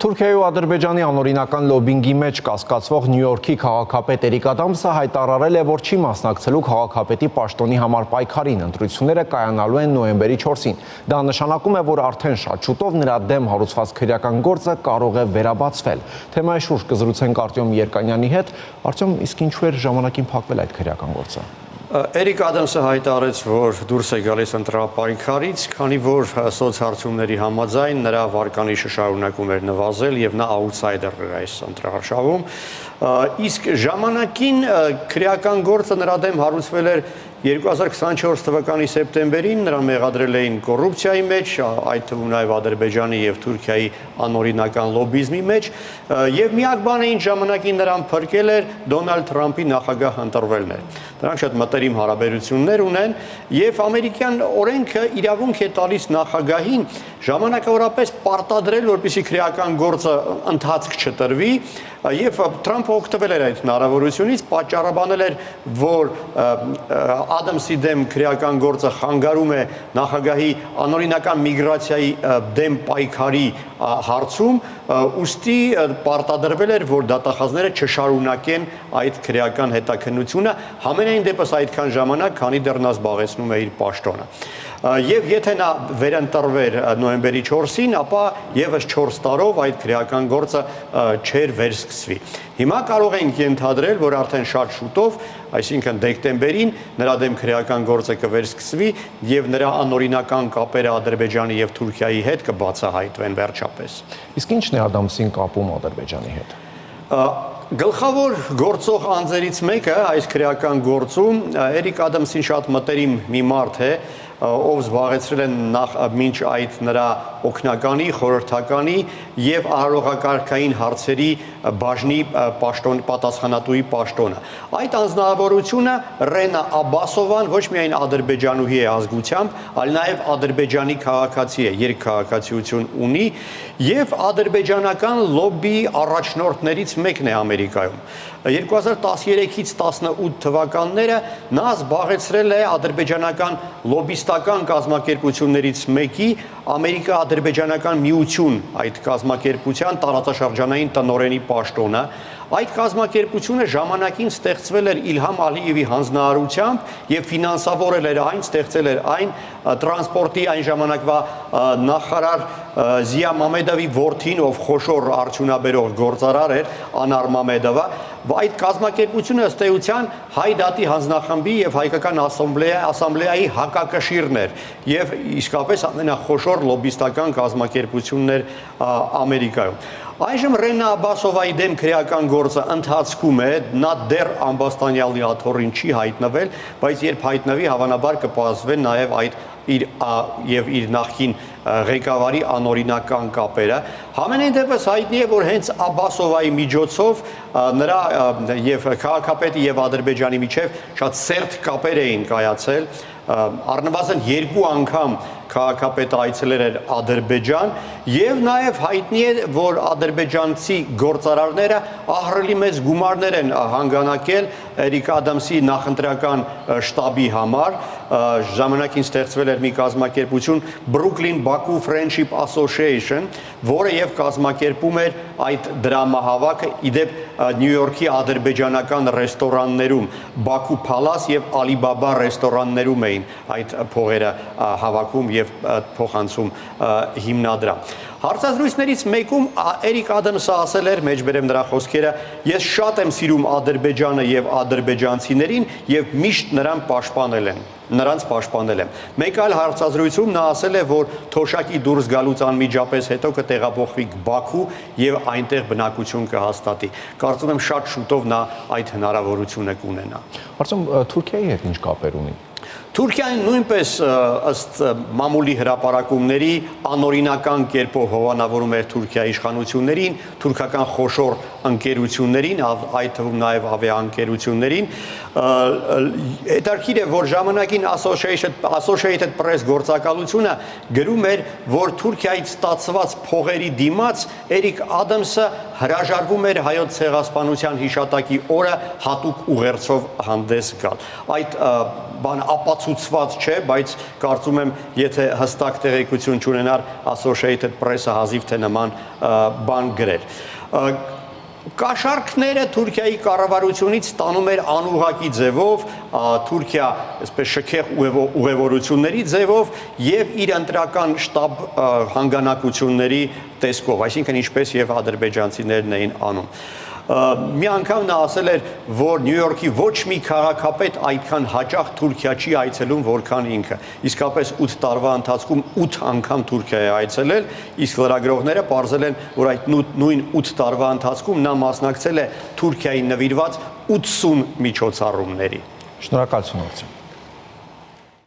Թուրքիայի ու Ադրբեջանի անօրինական լոբինգի մեջ կասկածվող Նյու Յորքի քաղաքապետ Էրիկ Ադամսը հայտարարել է, որ չի մասնակցելու քաղաքապետի պաշտոնի համար պայքարին։ Ընտրությունները կայանալու են նոյեմբերի 4-ին։ Դա նշանակում է, որ արդեն շատ շուտով նրա դեմ հարուցված քրեական գործը կարող է վերաբացվել։ Թեմայի շուրջ կզրուցենք Արտյոմ Երկանյանի հետ։ Արտյոմ, իսկ ինչու էր ժամանակին փակվել այդ քրեական գործը։ Էրիկ Ադամսը հայտարարեց, որ դուրս է գալիս ընտրապայքարից, քանի որ սոցհարցումների համաձայն նրա վարկանիշը շարունակում էր նվազել եւ նա աուտսայդեր էր այս ընտրարշավում։ Իսկ ժամանակին քրեական գործը նրա դեմ հարուցվել էր 2024 թվականի սեպտեմբերին, նրան մեղադրել էին կոռուպցիայի մեջ, այդ թվում նաև Ադրբեջանի եւ Թուրքիայի անօրինական լոբիզմի մեջ, եւ միակ բանը ինչ ժամանակին նրան փրկել էր Դոնալդ Թրամփի նախագահ ընտրվելն էր։ Դրանք շատ մտերիմ հարաբերություններ ունեն եւ ամերիկյան օրենքը իրավունք է տալիս նախագահին ժամանակավորապես պարտադրել, որպեսզի քրեական գործը ընթացք չտրվի, եւ Թրամփը օգտվել էր այդ հնարավորությունից, պատճառաբանել էր, որ Ադամսի դեմ քրեական գործը խանգարում է նախագահի անօրինական միգրացիայի դեմ պայքարի հարցում, ուստի պարտադրվել էր, որ դատախազները չշարունակեն այդ քրեական հետաքննությունը, համենայն դեպս այդքան ժամանակ, քանի դեռ նա զբաղեցնում է իր պաշտոնը։ Եվ եթե նա վերընտրվեր նոյեմբերի 4-ին, ապա եւս 4 տարով այդ քրեական գործը չէր վերսկսվի։ Հիմա կարող ենք ենթադրել, որ արդեն շատ շուտով, այսինքն դեկտեմբերին, նրա դեմ քրեական գործը կվերսկսվի եւ նրա անօրինական կապերը Ադրբեջանի եւ Թուրքիայի հետ կբացահայտվեն վերջապես։ Իսկ ինչն է Ադամսին կապում Ադրբեջանի հետ։ Գլխավոր գործող անձերից մեկը այս քրեական գործում Էրիկ Ադամսին շատ մտերիմ մի մարդ է, ով զբաղեցրել են մինչ այդ նրա օգնականի, խորհրդականի եւ արարողակարգային հարցերի բաժնի պատասխանատուի պաշտոնը։ Այդ անձնավորությունը Ռենա Աբասովան ոչ միայն ադրբեջանուհի է ազգությամբ, այլ նաեւ ադրբեջանի քաղաքացի է, երկքաղաքացիություն ունի եւ ադրբեջանական լոբի առաջնորդներից մեկն է Ամերիկայում։ 2013-ից 18 թվականները նա զբաղեցրել է ադրբեջանական լոբիստական կազմակերպություններից մեկի Ամերիկա-ադրբեջանական միություն այդ կազմակերպության տարածաշրջանային տնօրենի պաշտոնը։ Այդ կազմակերպությունը ժամանակին ստեղծվել էր Իլհամ Ալիևի հանձնարարությամբ եւ ֆինանսավորել էր այն, ստեղծել էր այն տրանսպորտի այն ժամանակվա նախարար Զիա Մամեդովի որդին, ով խոշոր արդյունաբերող գործարար էր, Անար Մամեդովը, այդ կազմակերպությունը ըստ էության հայ դատի հանձնախմբի եւ հայկական ասամբլեայի հակակշիռն էր եւ իսկապես ամենախոշոր լոբիստական կազմակերպությունն էր Ամերիկայում։ Այժմ Ռենա Աբասովայի դեմ քրեական գործը ընթացքում է, նա դեռ ամբաստանյալի աթոռին չի հայտնվել, բայց երբ հայտնվի, հավանաբար կպարզվեն նաև այդ իր նախկին ղեկավարի անօրինական կապերը։ Համենայն դեպս հայտնի է, որ հենց Աբասովայի միջոցով նրա եւ քաղաքապետի եւ Ադրբեջանի միջև շատ սերտ կապեր էին կայացել, առնվազն 2 անգամ քաղաքապետը այցելել էր Ադրբեջան եւ նաեւ հայտնի է, որ ադրբեջանցի գործարարները ահռելի մեծ գումարներ են հանգանակել Էրիկ Ադամսի նախընտրական շտաբի համար, ժամանակին ստեղծվել էր մի կազմակերպություն Brooklyn Baku Friendship Association, որը եւ կազմակերպում էր այդ դրամահավաքը իդեպ Նյու Յորքի ադրբեջանական ռեստորաններում, Baku Palace եւ Alibaba ռեստորաններում էին այդ փողերը հավաքում եւ փոխանցում հիմնադրամ։ Հարցազրույցներից մեկում Էրիկ Ադամսը ասել էր, մեջբերեմ նրա խոսքերը, ես շատ եմ սիրում Ադրբեջանը եւ ադրբեջանցիներին եւ միշտ նրանց պաշտպանել եմ։ Մեկ այլ հարցազրույցում նա ասել է, որ թոշակի դուրս գալուց անմիջապես հետո կտեղափոխվի Բաքու եւ այնտեղ բնակություն կհաստատի։ Կարծում եմ շատ շուտով նա այդ հնարավորությունը կունենա։ Արտյոմ, Թուրքիայի հետ ինչ կապեր ունի։ Թուրքիան նույնպես ըստ մամուլի հրապարակումների անօրինական կերպով հովանավորում էր Թուրքիայի իշխանություններին, թուրքական խոշոր ընկերություններին, այդ թվում նաև ավիաընկերություններին։ Հետաքրքիր է, որ ժամանակին Associated Press գործակալությունը գրում էր, որ Թուրքիայից ստացված փողերի դիմաց Էրիկ Ադամսը հրաժարվում էր հայոց ցեղասպանության հիշատակի օրը հատուկ ուղերձով հանդես գալ։ Այդ բան ապացույց ապացուցված չէ, բայց կարծում եմ, եթե հստակ տեղեկություն չունենար Associated Press-ը հազիվ թե նման բան գրեր։ Կաշառքները Թուրքիայի կառավարությունից ստանում էր անուղղակի ձևով, Թուրքիա այսպես շքեղ ուղևորությունների ձևով եւ իր ընտրական շտաբ հանգանակությունների տեսքով, այսինքն ինչպես եւ ադրբեջանցիներն էին անում։ Մի անգամ նա ասել էր, որ Նյու Յորքի ոչ մի քաղաքապետ այդքան հաճախ Թուրքիա չի այցելում, որքան ինքը։ Իսկապես 8 տարվա ընթացքում 8 անգամ Թուրքիա է այցելել, իսկ լրագրողները պարզել են, որ այդ նույն 8 տարվա ընթացքում նա մասնակցել է Թուրքիայի նվիրված 80 միջոցառումների։ Շնորհակալություն, Արտем։